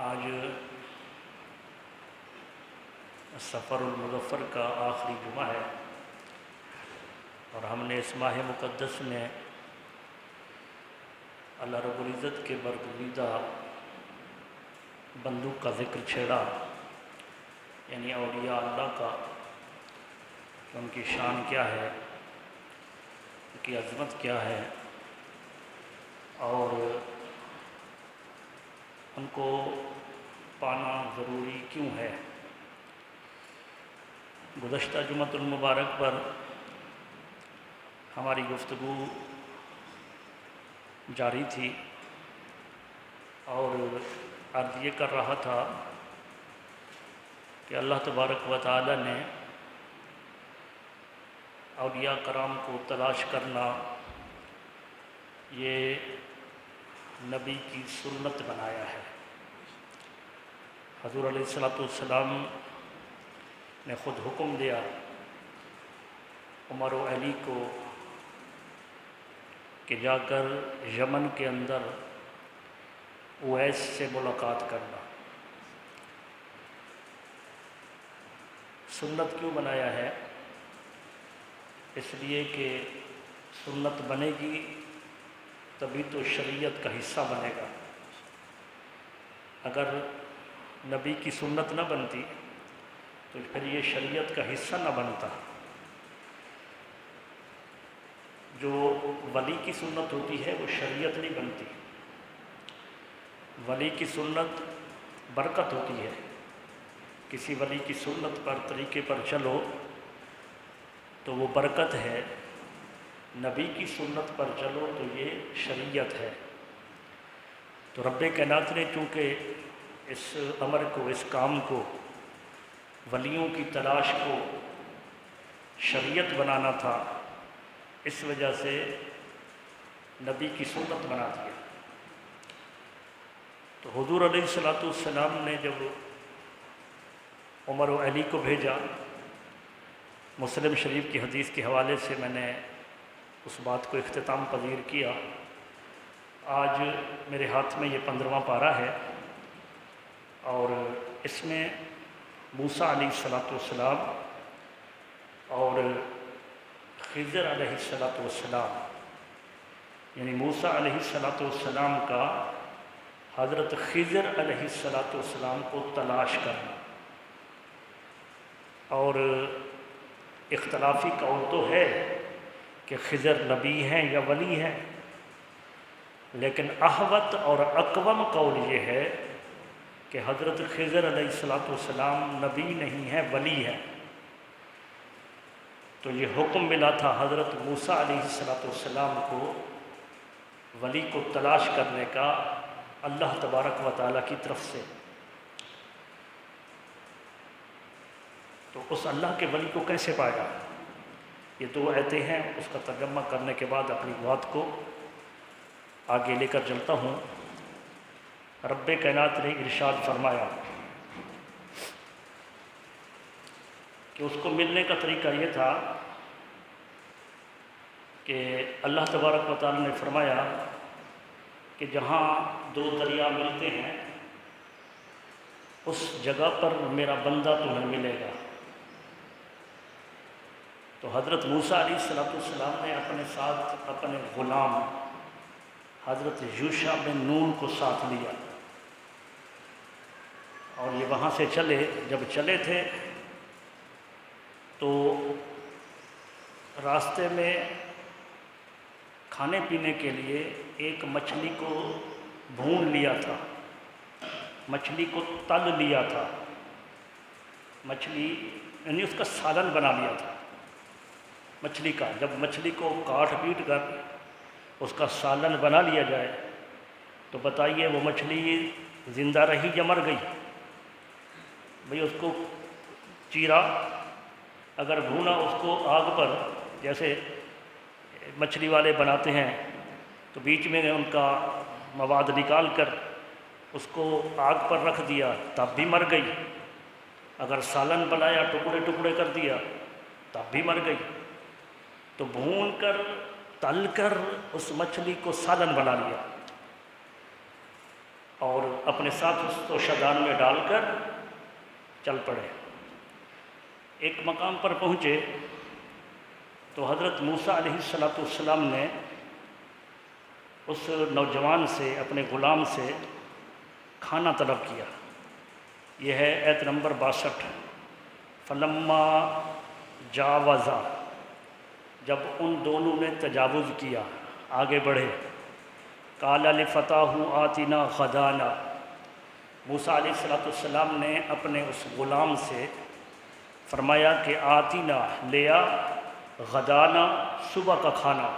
آج سفر المظفر کا آخری جمعہ ہے اور ہم نے اس ماہ مقدس میں اللہ رب العزت کے برگزیدہ بندوں کا ذکر چھیڑا، یعنی اولیاء اللہ کا، کہ ان کی شان کیا ہے، ان کی عظمت کیا ہے اور ان کو پانا ضروری کیوں ہے۔ گزشتہ جمعۃ المبارک پر ہماری گفتگو جاری تھی اور عرض یہ کر رہا تھا کہ اللہ تبارک و تعالی نے اولیاء کرام کو تلاش کرنا یہ نبی کی سنت بنایا ہے۔ حضور علیہ السلام نے خود حکم دیا عمر و علی کو کہ جا کر یمن کے اندر اویس سے ملاقات کرنا۔ سنت کیوں بنایا ہے؟ اس لیے کہ سنت بنے گی تبھی تو شریعت کا حصہ بنے گا۔ اگر نبی کی سنت نہ بنتی تو پھر یہ شریعت کا حصہ نہ بنتا۔ جو ولی کی سنت ہوتی ہے وہ شریعت نہیں بنتی۔ ولی کی سنت برکت ہوتی ہے، کسی ولی کی سنت پر طریقے پر چلو تو وہ برکت ہے، نبی کی سنت پر چلو تو یہ شریعت ہے۔ تو رب کائنات نے چونکہ اس امر کو، اس کام کو، ولیوں کی تلاش کو شریعت بنانا تھا، اس وجہ سے نبی کی سنت بنا دیا۔ تو حضور علیہ السلام نے جب عمر و علی کو بھیجا، مسلم شریف کی حدیث کے حوالے سے میں نے اس بات کو اختتام پذیر کیا۔ آج میرے ہاتھ میں یہ 15واں پارہ ہے اور اس میں موسیٰ علیہ السلام اور خضر علیہ السلام، یعنی موسیٰ علیہ السلام کا حضرت خضر علیہ السلام کو تلاش کرنا، اور اختلافی قول تو ہے کہ خضر نبی ہیں یا ولی ہیں، لیکن احوط اور اقوم قول یہ ہے کہ حضرت خضر علیہ السلام نبی نہیں ہے، ولی ہے۔ تو یہ حکم ملا تھا حضرت موسیٰ علیہ السلام کو ولی کو تلاش کرنے کا اللہ تبارک و تعالیٰ کی طرف سے۔ تو اس اللہ کے ولی کو کیسے پایا؟ یہ دو آیتیں ہیں، اس کا ترجمہ کرنے کے بعد اپنی بات کو آگے لے کر چلتا ہوں۔ رب کائنات نے ارشاد فرمایا کہ اس کو ملنے کا طریقہ یہ تھا کہ اللہ تبارک و تعالی نے فرمایا کہ جہاں دو دریا ملتے ہیں اس جگہ پر میرا بندہ تمہیں ملے گا۔ تو حضرت موسیٰ علیہ السلام نے اپنے ساتھ اپنے غلام حضرت یوشع بن نون کو ساتھ لیا اور یہ وہاں سے چلے۔ جب چلے تھے تو راستے میں کھانے پینے کے لیے ایک مچھلی کو بھون لیا تھا، مچھلی کو تل لیا تھا، مچھلی یعنی اس کا سالن بنا لیا تھا مچھلی کا۔ جب مچھلی کو کاٹ پیٹ کر اس کا سالن بنا لیا جائے تو بتائیے وہ مچھلی زندہ رہی یا مر گئی؟ بھئی اس کو چیرا، اگر بھونا اس کو آگ پر، جیسے مچھلی والے بناتے ہیں تو بیچ میں ان کا مواد نکال کر اس کو آگ پر رکھ دیا تب بھی مر گئی، اگر سالن بنایا ٹکڑے ٹکڑے کر دیا تب بھی مر گئی۔ تو بھون کر تل کر اس مچھلی کو سالن بنا لیا۔ اور اپنے ساتھ اس توشہدان میں ڈال کر چل پڑے۔ ایک مقام پر پہنچے تو حضرت موسیٰ علیہ السلام نے اس نوجوان سے، اپنے غلام سے کھانا طلب کیا۔ یہ ہے ایت نمبر 62۔ فلما جاوزا، جب ان دونوں نے تجاوز کیا، آگے بڑھے، قال لفتاہ آتنا غدانا، موسیٰ علیہ السلام نے اپنے اس غلام سے فرمایا کہ آتنا، لیا، غدانا، صبح کا کھانا،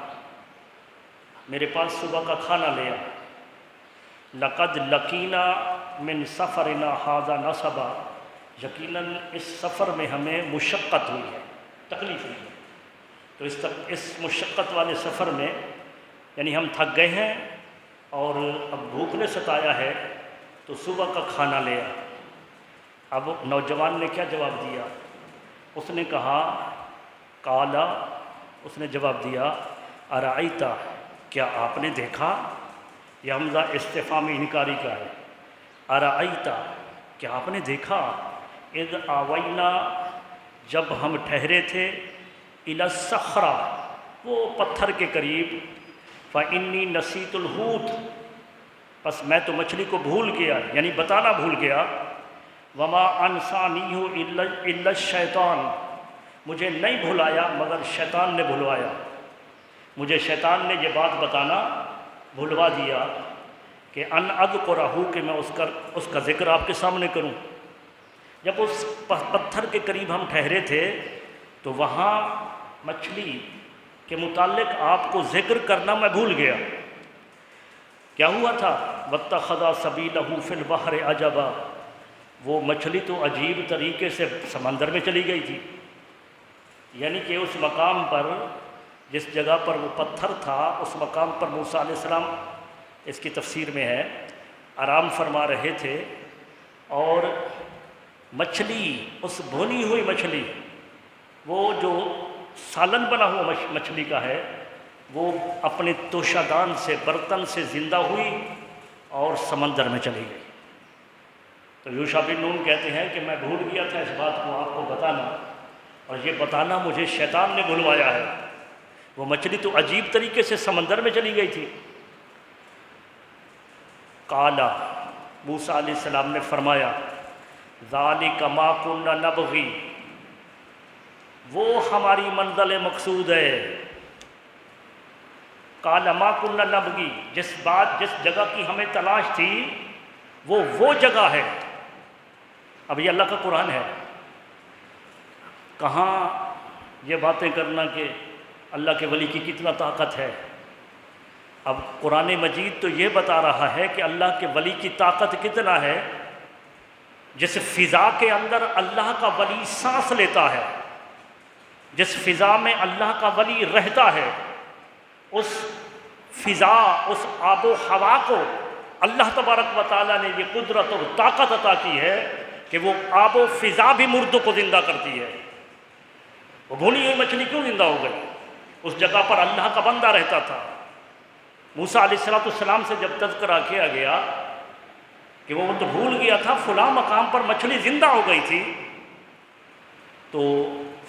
میرے پاس صبح کا کھانا لیا۔ لقد لقینا من سفرنا ھذا نصبا، یقیناً اس سفر میں ہمیں مشقت ہوئی ہے، تکلیف ہوئی ہے۔ تو اس مشقت والے سفر میں یعنی ہم تھک گئے ہیں اور اب بھوک نے ستایا ہے، تو صبح کا کھانا لیا۔ اب نوجوان نے کیا جواب دیا؟ اس نے کہا، قالا، اس نے جواب دیا، ارائیتا، کیا آپ نے دیکھا؟ یہ حمزہ استفہامی انکاری کا ہے۔ ارائیتا، کیا آپ نے دیکھا؟ اذ آوینا، جب ہم ٹھہرے تھے، الی الصخرہ، وہ پتھر کے قریب، فإنی نسیت الحوت، بس میں تو مچھلی کو بھول گیا، یعنی بتانا بھول گیا۔ وما انسانیہ الا الشیطان، مجھے نہیں بھلایا مگر شیطان نے بھلوایا، مجھے شیطان نے یہ بات بتانا بھلوا دیا کہ ان اذکرہ، کہ میں اس کا ذکر آپ کے سامنے کروں۔ جب اس پتھر کے قریب ہم ٹھہرے تھے تو وہاں مچھلی کے متعلق آپ کو ذکر کرنا میں بھول گیا۔ کیا ہوا تھا؟ واتخذ سبیلہ فی البحر عجبا، وہ مچھلی تو عجیب طریقے سے سمندر میں چلی گئی تھی، یعنی کہ اس مقام پر، جس جگہ پر وہ پتھر تھا، اس مقام پر موسیٰ علیہ السلام، اس کی تفسیر میں ہے، آرام فرما رہے تھے، اور مچھلی، اس بھونی ہوئی مچھلی، وہ جو سالن بنا ہوا مچھلی کا ہے، وہ اپنے توشہدان سے، برتن سے زندہ ہوئی اور سمندر میں چلی گئی۔ تو یوشع بن نون کہتے ہیں کہ میں بھول گیا تھا اس بات کو آپ کو بتانا، اور یہ بتانا مجھے شیطان نے بھلوایا ہے۔ وہ مچھلی تو عجیب طریقے سے سمندر میں چلی گئی تھی۔ قالا، موسیٰ علیہ السلام نے فرمایا، ذالک ما کنا نبغی، وہ ہماری منزل مقصود ہے۔ قال ما کنا نبغی، جس جگہ کی ہمیں تلاش تھی وہ جگہ ہے۔ اب یہ اللہ کا قرآن ہے، کہاں یہ باتیں کرنا کہ اللہ کے ولی کی کتنا طاقت ہے۔ اب قرآن مجید تو یہ بتا رہا ہے کہ اللہ کے ولی کی طاقت کتنا ہے، جس فضا کے اندر اللہ کا ولی سانس لیتا ہے، جس فضا میں اللہ کا ولی رہتا ہے، اس فضا، اس آب و ہوا کو اللہ تبارک و تعالیٰ نے یہ قدرت اور طاقت عطا کی ہے کہ وہ آب و فضا بھی مردوں کو زندہ کرتی ہے۔ وہ بھونی ہوئی مچھلی کیوں زندہ ہو گئی؟ اس جگہ پر اللہ کا بندہ رہتا تھا۔ موسیٰ علیہ السلام سے جب تذکرہ کیا گیا کہ وہ تو بھول گیا تھا، فلاں مقام پر مچھلی زندہ ہو گئی تھی، تو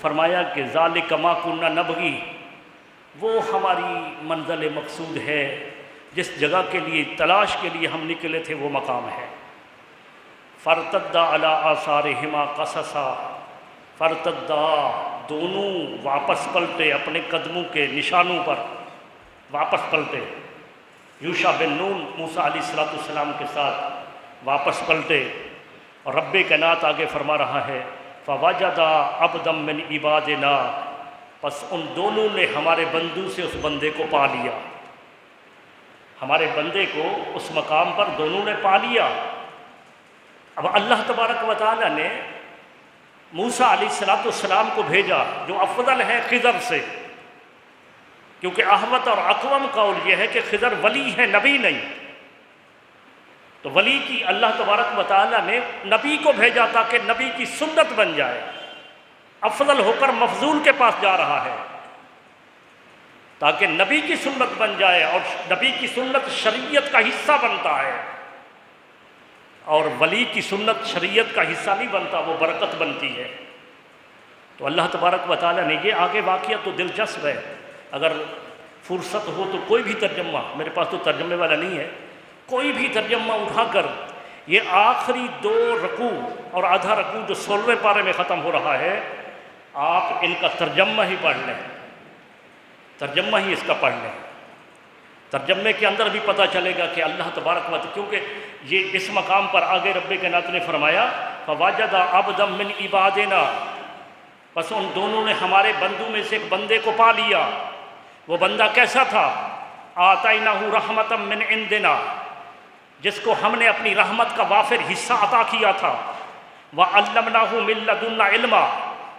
فرمایا کہ ذالک ما کنا نبغی، وہ ہماری منزل مقصود ہے، جس جگہ کے لیے، تلاش کے لیے ہم نکلے تھے، وہ مقام ہے۔ فرتدا علی آثارہما قصصا، فرتدا، دونوں واپس پلٹے، اپنے قدموں کے نشانوں پر واپس پلٹے۔ یوشع بن نون موسیٰ علیہ السلام کے ساتھ واپس پلٹے، اور رب کائنات آگے فرما رہا ہے، فوجدا عبدا من عبادنا، پس ان دونوں نے ہمارے بندوں سے اس بندے کو پا لیا، ہمارے بندے کو اس مقام پر دونوں نے پا لیا۔ اب اللہ تبارک و تعالیٰ نے موسیٰ علیہ السلام کو بھیجا، جو افضل ہے خضر سے، کیونکہ احوط اور اقوم قول یہ ہے کہ خضر ولی ہے، نبی نہیں۔ تو ولی کی اللہ تبارک و تعالیٰ نے نبی کو بھیجا تاکہ نبی کی سنت بن جائے، افضل ہو کر مفضول کے پاس جا رہا ہے تاکہ نبی کی سنت بن جائے، اور نبی کی سنت شریعت کا حصہ بنتا ہے۔ اور ولی کی سنت شریعت کا حصہ نہیں بنتا، وہ برکت بنتی ہے۔ تو اللہ تبارک و تعالیٰ نے یہ آگے واقعہ تو دلچسپ ہے، اگر فرصت ہو تو کوئی بھی ترجمہ، میرے پاس تو ترجمے والا نہیں ہے، کوئی بھی ترجمہ اٹھا کر یہ آخری 2 رکوع اور آدھا رکوع جو 16ویں پارے میں ختم ہو رہا ہے، آپ ان کا ترجمہ ہی پڑھ لیں، ترجمہ ہی اس کا پڑھ لیں۔ ترجمے کے اندر بھی پتہ چلے گا کہ اللہ تبارک و تعالیٰ، کیونکہ یہ اس مقام پر آگے رب کائنات نے فرمایا فَوَجَدَ عَبْدًا مِّنْ عِبَادِنَا، بس ان دونوں نے ہمارے بندوں میں سے ایک بندے کو پا لیا۔ وہ بندہ کیسا تھا؟ آتَيْنَاهُ رَحْمَةً مِّنْ عِنْدِنَا، جس کو ہم نے اپنی رحمت کا وافر حصہ عطا کیا تھا۔ وَعَلَّمْنَاهُ مِن لَّدُنَّا عِلْمًا،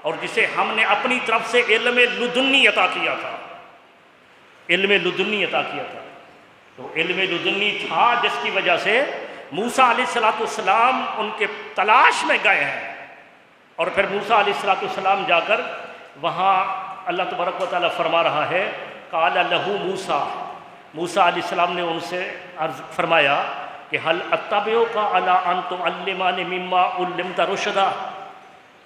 اور جسے ہم نے اپنی طرف سے علم لدنی عطا کیا تھا، علم لدنی عطا کیا تھا۔ تو علم لدنی تھا جس کی وجہ سے موسیٰ علیہ السلام ان کے تلاش میں گئے ہیں، اور پھر موسیٰ علیہ السلام جا کر وہاں اللہ تبارک و تعالیٰ فرما رہا ہے قال لہ موسیٰ، موسیٰ علیہ السلام نے ان سے عرض فرمایا کہ هل اتبعک علی ان تعلمنی مما علمت رشدا،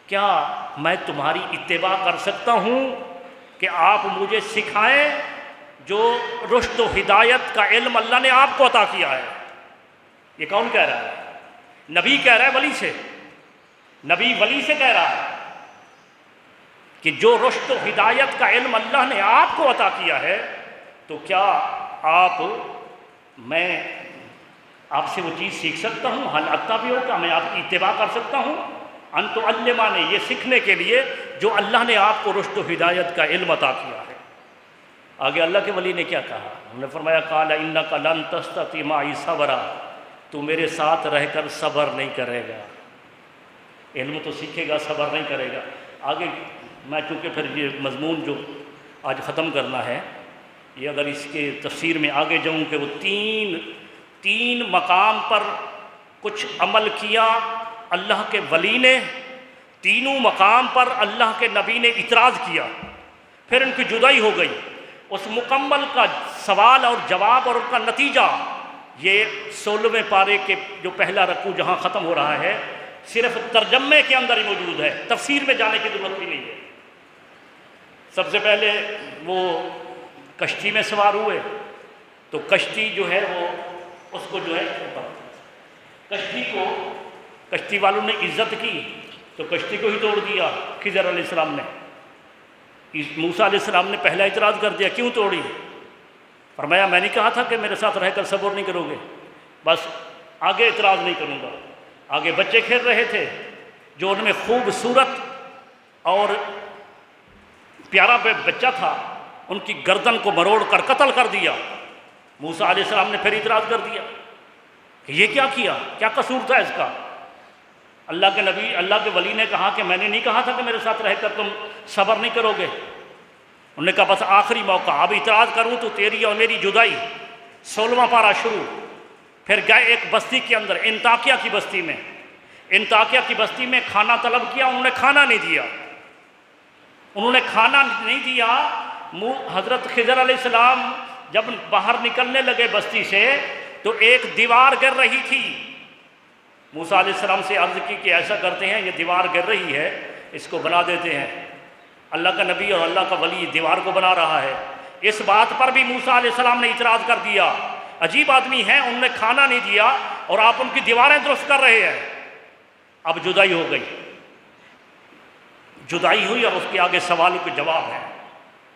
کیا میں تمہاری اتباع کر سکتا ہوں کہ آپ مجھے سکھائیں جو رشد و ہدایت کا علم اللہ نے آپ کو عطا کیا ہے۔ یہ کون کہہ رہا ہے؟ نبی کہہ رہا ہے ولی سے، نبی ولی سے کہہ رہا ہے کہ جو رشد و ہدایت کا علم اللہ نے آپ کو عطا کیا ہے، تو کیا میں آپ سے وہ چیز سیکھ سکتا ہوں؟ حل اتبعک، میں آپ کی اتباع کر سکتا ہوں، ان تعلمنی، یہ سیکھنے کے لیے جو اللہ نے آپ کو رشد و ہدایت کا علم عطا کیا ہے۔ آگے اللہ کے ولی نے کیا کہا؟ انہوں نے فرمایا قال انک لن تستطیع معی صبرا، تو میرے ساتھ رہ کر صبر نہیں کرے گا، علم تو سیکھے گا، صبر نہیں کرے گا۔ آگے میں چونکہ پھر یہ مضمون جو آج ختم کرنا ہے، یہ اگر اس کے تفسیر میں آگے جاؤں کہ وہ تین مقام پر کچھ عمل کیا اللہ کے ولی نے، تینوں مقام پر اللہ کے نبی نے اعتراض کیا، پھر ان کی جدائی ہو گئی۔ اس مکمل کا سوال اور جواب اور ان کا نتیجہ یہ 16ویں پارے کے جو پہلا رکوع جہاں ختم ہو رہا ہے، صرف ترجمے کے اندر ہی موجود ہے، تفسیر میں جانے کی ضرورت بھی نہیں ہے۔ سب سے پہلے وہ کشتی میں سوار ہوئے، تو کشتی جو ہے وہ اس کو جو ہے کشتی والوں نے عزت کی تو کشتی کو ہی توڑ دیا خضر علیہ السلام نے۔ موسیٰ علیہ السلام نے پہلا اعتراض کر دیا، کیوں توڑی؟ فرمایا میں نے کہا تھا کہ میرے ساتھ رہ کر صبر نہیں کرو گے، بس آگے اعتراض نہیں کروں گا۔ آگے بچے کھیل رہے تھے جو ان میں خوبصورت اور پیارا بچہ تھا، ان کی گردن کو مروڑ کر قتل کر دیا۔ موسیٰ علیہ السلام نے پھر اعتراض کر دیا کہ یہ کیا کیا، کیا قصور تھا اس کا؟ اللہ کے نبی، اللہ کے ولی نے کہا کہ میں نے نہیں کہا تھا کہ میرے ساتھ رہ کر تم صبر نہیں کرو گے؟ انہوں نے کہا بس آخری موقع، اب اعتراض کروں تو تیری اور میری جدائی۔ 16واں پارہ شروع۔ پھر گئے ایک بستی کے اندر، انطاکیہ کی بستی میں، انطاکیہ کی بستی میں کھانا طلب کیا، انہوں نے کھانا نہیں دیا، انہوں نے کھانا نہیں دیا۔ حضرت خضر علیہ السلام جب باہر نکلنے لگے بستی سے تو ایک دیوار گر رہی تھی۔ موسیٰ علیہ السلام سے عرض کی کہ ایسا کرتے ہیں، یہ دیوار گر رہی ہے، اس کو بنا دیتے ہیں۔ اللہ کا نبی اور اللہ کا ولی دیوار کو بنا رہا ہے، اس بات پر بھی موسیٰ علیہ السلام نے اعتراض کر دیا۔ عجیب آدمی ہیں، انہوں نے کھانا نہیں دیا اور آپ ان کی دیواریں درست کر رہے ہیں۔ اب جدائی ہو گئی، جدائی ہوئی اور اس کے آگے سوالوں کے جواب ہیں۔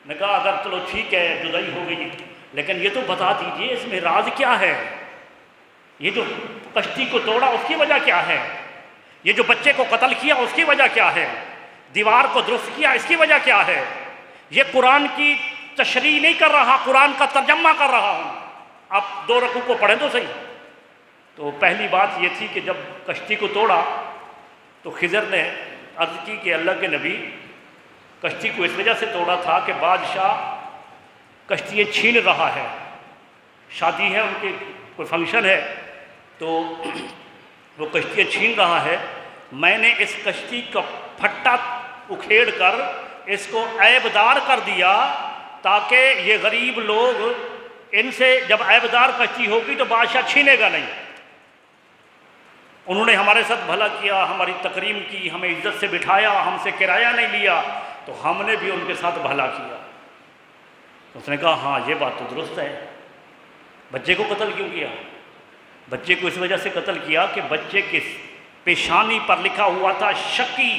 میں کہا اگر چلو ٹھیک ہے جدائی ہو گئی، لیکن یہ تو بتا دیجئے اس میں راز کیا ہے؟ یہ جو کشتی کو توڑا اس کی وجہ کیا ہے؟ یہ جو بچے کو قتل کیا اس کی وجہ کیا ہے؟ دیوار کو درست کیا اس کی وجہ کیا ہے؟ یہ قرآن کی تشریح نہیں کر رہا، قرآن کا ترجمہ کر رہا ہوں، آپ 2 رکوع کو پڑھیں تو صحیح۔ تو پہلی بات یہ تھی کہ جب کشتی کو توڑا تو خضر نے عرض کی کہ اللہ کے نبی، کشتی کو اس وجہ سے توڑا تھا کہ بادشاہ کشتیاں چھین رہا ہے، شادی ہے ان کے، کوئی فنکشن ہے، تو وہ کشتیاں چھین رہا ہے۔ میں نے اس کشتی کا پھٹا اکھیڑ کر اس کو عیبدار کر دیا تاکہ یہ غریب لوگ ان سے، جب عیبدار کشتی ہوگی تو بادشاہ چھینے گا نہیں۔ انہوں نے ہمارے ساتھ بھلا کیا، ہماری تکریم کی، ہمیں عزت سے بٹھایا، ہم سے کرایہ نہیں لیا، تو ہم نے بھی ان کے ساتھ بھلا کیا۔ اس نے کہا ہاں یہ بات تو درست ہے۔ بچے کو قتل کیوں کیا؟ بچے کو اس وجہ سے قتل کیا کہ بچے کی پیشانی پر لکھا ہوا تھا شقی۔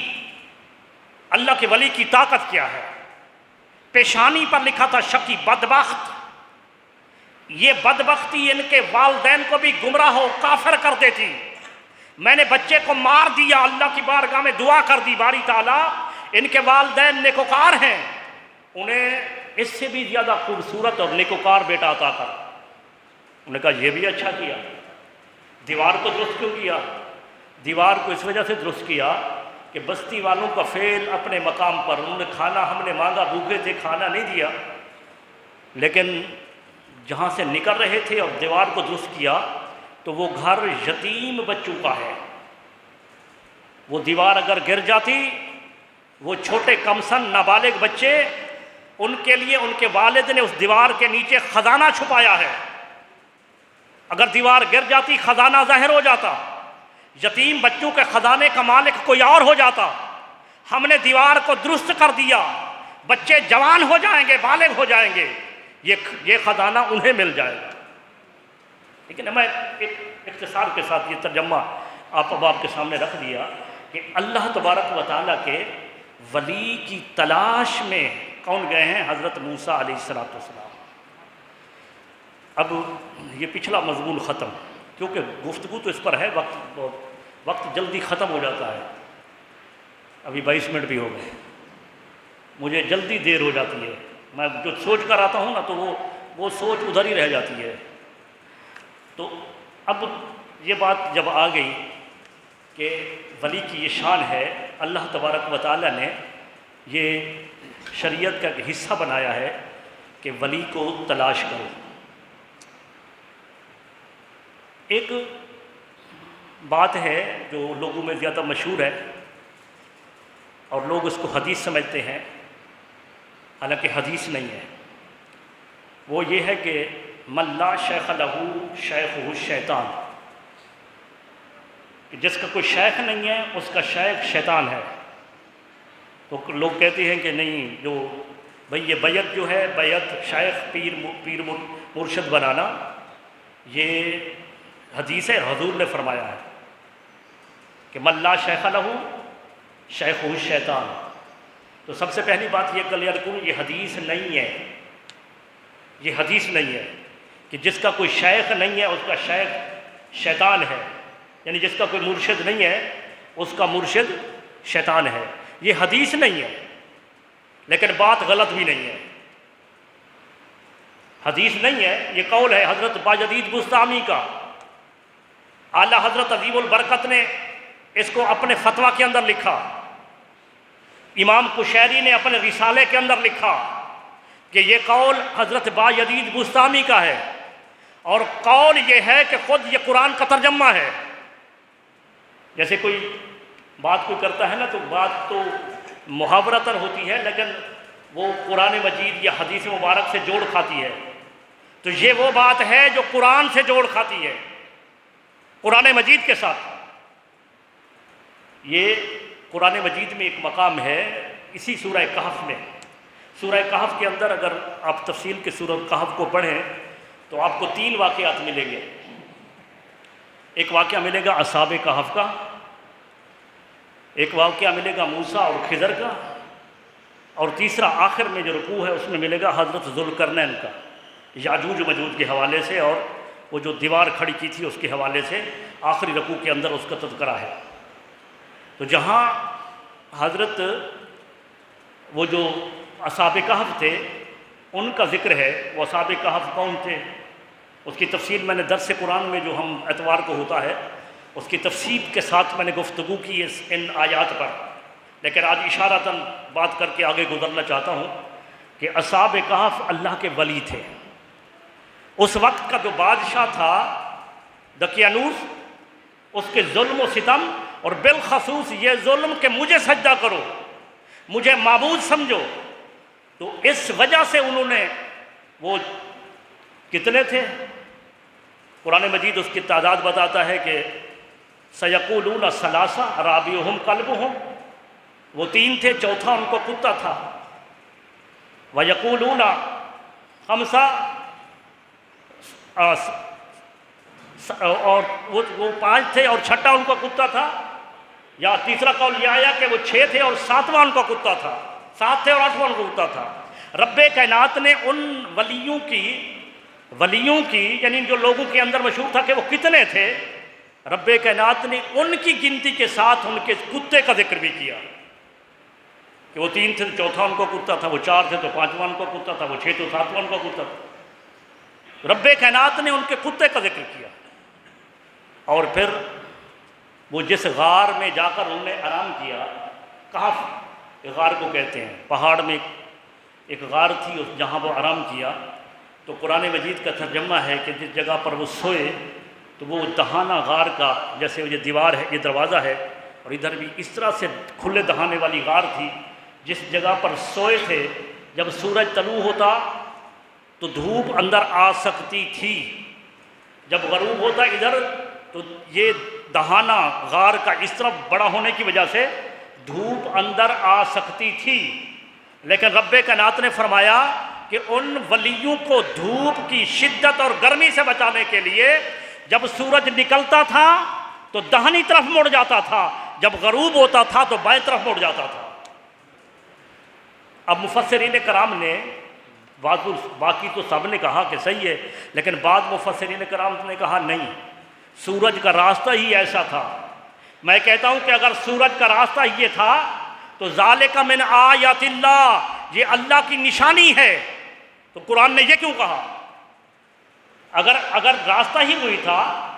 اللہ کے ولی کی طاقت کیا ہے؟ پیشانی پر لکھا تھا شقی، بدبخت۔ یہ بدبختی ان کے والدین کو بھی گمراہ و کافر کر دیتی۔ میں نے بچے کو مار دیا، اللہ کی بارگاہ میں دعا کر دی، باری تعالیٰ ان کے والدین نیکوکار ہیں، انہیں اس سے بھی زیادہ خوبصورت اور نیکوکار بیٹا عطا کر۔ انہوں نے کہا یہ بھی اچھا کیا۔ دیوار کو درست کیوں کیا؟ دیوار کو اس وجہ سے درست کیا کہ بستی والوں کا فعل اپنے مقام پر، انہوں نے کھانا ہم نے مانگا، بھوکے تھے، کھانا نہیں دیا، لیکن جہاں سے نکل رہے تھے اور دیوار کو درست کیا تو وہ گھر یتیم بچوں کا ہے۔ وہ دیوار اگر گر جاتی، وہ چھوٹے کمسن نابالغ بچے، ان کے لیے ان کے والد نے اس دیوار کے نیچے خزانہ چھپایا ہے۔ اگر دیوار گر جاتی خزانہ ظاہر ہو جاتا، یتیم بچوں کے خزانے کا مالک کوئی اور ہو جاتا۔ ہم نے دیوار کو درست کر دیا، بچے جوان ہو جائیں گے، بالغ ہو جائیں گے، یہ خزانہ انہیں مل جائے گا۔ لیکن میں ایک اختصار کے ساتھ یہ ترجمہ آپ کے سامنے رکھ دیا کہ اللہ تبارک و تعالیٰ کے ولی کی تلاش میں کون گئے ہیں؟ حضرت موسیٰ علیہ السلام۔ اب یہ پچھلا مضمون ختم، کیونکہ گفتگو تو اس پر ہے، وقت جلدی ختم ہو جاتا ہے۔ ابھی 22 منٹ بھی ہو گئے، مجھے جلدی دیر ہو جاتی ہے، میں جو سوچ کر آتا ہوں نا تو وہ سوچ ادھر ہی رہ جاتی ہے۔ تو اب یہ بات جب آ گئی کہ ولی کی یہ شان ہے، اللہ تبارک و تعالیٰ نے یہ شریعت کا ایک حصہ بنایا ہے کہ ولی کو تلاش کرو۔ ایک بات ہے جو لوگوں میں زیادہ مشہور ہے اور لوگ اس کو حدیث سمجھتے ہیں، حالانکہ حدیث نہیں ہے۔ وہ یہ ہے کہ من لا شیخ لہو شیخہ الشیطان، کہ جس کا کوئی شیخ نہیں ہے اس کا شیخ شیطان ہے۔ تو لوگ کہتے ہیں کہ نہیں، جو بھئی یہ بیعت جو ہے، بیعت شیخ پیر مرشد بنانا، یہ حدیث ہے، حضور نے فرمایا ہے کہ من لا شیخ لہو شیخہ الشیطان۔ تو سب سے پہلی بات یہ کلیئر کروں، یہ حدیث نہیں ہے، یہ حدیث نہیں ہے کہ جس کا کوئی شیخ نہیں ہے اس کا شیخ شیطان ہے، یعنی جس کا کوئی مرشد نہیں ہے اس کا مرشد شیطان ہے، یہ حدیث نہیں ہے۔ لیکن بات غلط بھی نہیں ہے، حدیث نہیں ہے، یہ قول ہے حضرت باجدید بستامی کا۔ اعلیٰ حضرت عظیم البرکت نے اس کو اپنے فتویٰ کے اندر لکھا، امام قشیری نے اپنے رسالے کے اندر لکھا کہ یہ قول حضرت باجدید بستامی کا ہے، اور قول یہ ہے کہ خود یہ قرآن کا ترجمہ ہے۔ جیسے کوئی بات کوئی کرتا ہے نا تو بات تو محاورتاً ہوتی ہے، لیکن وہ قرآن مجید یا حدیث مبارک سے جوڑ کھاتی ہے، تو یہ وہ بات ہے جو قرآن سے جوڑ کھاتی ہے، قرآن مجید کے ساتھ۔ یہ قرآن مجید میں ایک مقام ہے، اسی سورہ کہف میں، سورہ کہف کے اندر اگر آپ تفصیل کے سورہ کہف کو پڑھیں تو آپ کو 3 واقعات ملیں گے۔ ایک واقعہ ملے گا اصحاب کہف کا، ایک واقعہ ملے گا موسیٰ اور خضر کا، اور تیسرا آخر میں جو رکوع ہے اس میں ملے گا حضرت ذوالقرنین کا، یاجوج و ماجوج کے حوالے سے، اور وہ جو دیوار کھڑی کی تھی اس کے حوالے سے آخری رکوع کے اندر اس کا تذکرہ ہے۔ تو جہاں حضرت وہ جو اصحاب کہف تھے ان کا ذکر ہے، وہ اصحاب کہف کون تھے اس کی تفصیل میں نے درس قرآن میں جو ہم اتوار کو ہوتا ہے اس کی تفصیل کے ساتھ میں نے گفتگو کی ان آیات پر، لیکن آج اشارتاً بات کر کے آگے گزرنا چاہتا ہوں کہ اصحاب کہف اللہ کے ولی تھے۔ اس وقت کا جو بادشاہ تھا دقیانوس، اس کے ظلم و ستم، اور بالخصوص یہ ظلم کہ مجھے سجدہ کرو، مجھے معبود سمجھو، تو اس وجہ سے انہوں نے، وہ کتنے تھے؟ قرآن مجید اس کی تعداد بتاتا ہے کہ سیقولون ثلاثہ رابعہم کلبہم، وہ 3 تھے، چوتھا ان کو کتا تھا۔ ویقولون خمسہ، اور وہ 5 تھے اور چھٹا ان کا کتا تھا۔ یا تیسرا قول یہ آیا کہ وہ 6 تھے اور 7واں ان کا کتا تھا، 7 تھے اور 8واں ان کا کتا تھا۔ رب کائنات نے ان ولیوں کی یعنی جو لوگوں کے اندر مشہور تھا کہ وہ کتنے تھے، رب کائنات نے ان کی گنتی کے ساتھ ان کے کتے کا ذکر بھی کیا کہ وہ 3 تھے تو چوتھا ان کو کتا تھا، وہ 4 تھے تو 5واں ان کو کتا تھا، وہ 6 تو 7واں ان کو کتا تھا۔ رب کائنات نے ان کے کتے کا ذکر کیا۔ اور پھر وہ جس غار میں جا کر انہوں نے آرام کیا، کہف غار کو کہتے ہیں، پہاڑ میں ایک غار تھی جہاں وہ آرام کیا، تو قرآن مجید کا ترجمہ ہے کہ جس جگہ پر وہ سوئے تو وہ دہانہ غار کا، جیسے یہ دیوار ہے، یہ دروازہ ہے، اور ادھر بھی اس طرح سے کھلے دہانے والی غار تھی، جس جگہ پر سوئے تھے جب سورج طلوع ہوتا تو دھوپ اندر آ سکتی تھی، جب غروب ہوتا ادھر تو یہ دہانہ غار کا اس طرح بڑا ہونے کی وجہ سے دھوپ اندر آ سکتی تھی۔ لیکن رب کائنات نے فرمایا کہ ان ولیوں کو دھوپ کی شدت اور گرمی سے بچانے کے لیے جب سورج نکلتا تھا تو داہنی طرف مڑ جاتا تھا، جب غروب ہوتا تھا تو بائیں طرف مڑ جاتا تھا۔ اب مفسرین کرام نے باقی تو سب نے کہا کہ صحیح ہے، لیکن بعض مفسرین کرام نے کہا نہیں، سورج کا راستہ ہی ایسا تھا۔ میں کہتا ہوں کہ اگر سورج کا راستہ یہ تھا تو ذالک من آیات اللہ، یہ اللہ کی نشانی ہے، تو قرآن نے یہ کیوں کہا؟ اگر راستہ ہی وہی تھا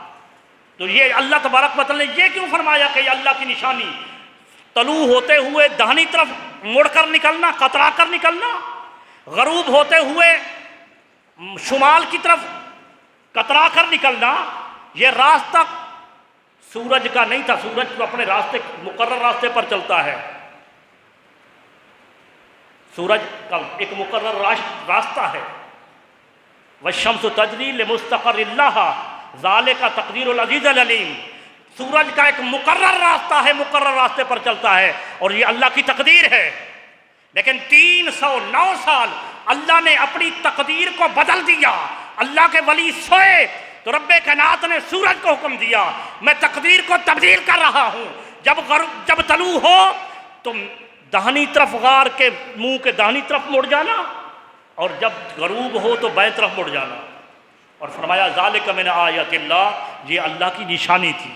تو یہ اللہ تبارک و تعالی نے یہ کیوں فرمایا کہ یہ اللہ کی نشانی؟ طلوع ہوتے ہوئے داہنی طرف مڑ کر نکلنا، کترا کر نکلنا، غروب ہوتے ہوئے شمال کی طرف کترا کر نکلنا، یہ راستہ سورج کا نہیں تھا۔ سورج تو اپنے راستے، مقرر راستے پر چلتا ہے، سورج کا ایک مقرر راستہ ہے۔ وَالشَّمْسُ تَجْرِي لِمُسْتَقَرٍّ لَهَا ذَلِكَ تَقْدِيرُ الْعَزِيزِ الْعَلِيمِ۔ سورج کا ایک مقرر راستہ ہے، مقرر راستے پر چلتا ہے، اور یہ اللہ کی تقدیر ہے۔ لیکن 309 سال اللہ نے اپنی تقدیر کو بدل دیا۔ اللہ کے ولی سوئے تو رب کائنات نے سورج کو حکم دیا میں تقدیر کو تبدیل کر رہا ہوں، جب طلوع ہو تو داہنی طرف غار کے منہ کے داہنی طرف مڑ جانا، اور جب غروب ہو تو بائیں طرف مڑ جانا، اور فرمایا ذالک من آیات اللہ، یہ اللہ کی نشانی تھی۔